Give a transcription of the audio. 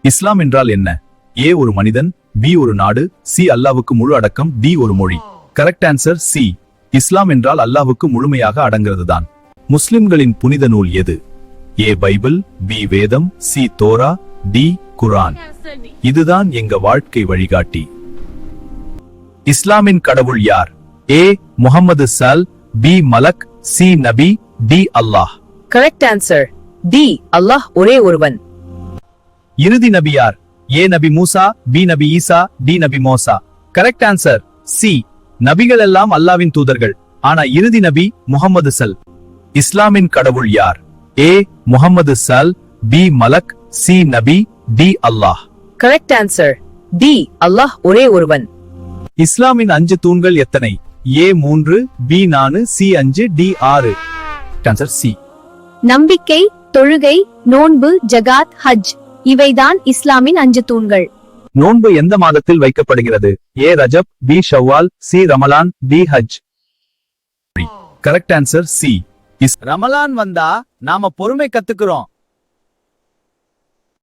இஸ்லாம் என்றால் என்ன? ஏ ஒரு மனிதன், பி ஒரு நாடு, சி அல்லாவுக்கு முழு அடக்கம், டி ஒரு மொழி. Correct answer C. இஸ்லாம் என்றால் அல்லாவுக்கு முழுமையாக அடங்கிறதுதான். முஸ்லிம்களின் புனித நூல் எது? ஏ பைபிள், பி வேதம், சி தோரா, டி குர்ஆன். இதுதான் எங்க வாழ்க்கை வழிகாட்டி. இஸ்லாமின் கடவுள் யார்? ஏ முஹம்மது சல், பி மலக், சி நபி, D Allah. Correct answer D Allah ஒரே ஒருவன். இறுதி நபி யார்? ஏ நபி மூசா, பி நபி ஈசா, டி நபி மோசா. Correct answer C. நபிகள் எல்லாம் அல்லாவின் தூதர்கள், ஆனா இறுதி நபி முஹம்மது சல். இஸ்லாமின் கடவுள் யார்? ஏ முஹம்மது சல், பி மலக், சி நபி, D Allah. Correct answer D Allah ஒரே ஒருவன். இஸ்லாமின் 5 தூண்கள் எத்தனை? A 3, B 4, C 5, D 6. Answer C. நம்பிக்கை, தொழுகை, நோன்பு, ஜகாத், ஹஜ் இவைதான் இஸ்லாமின் 5 தூண்கள். நோன்பு எந்த மாதத்தில் வைக்கப்படுகிறது? A Rajab, B Shawwal, C Ramadan, D Hajj. Correct answer C. Ramadan வந்தா நாம பொறுமை கத்துக்கிறோம்.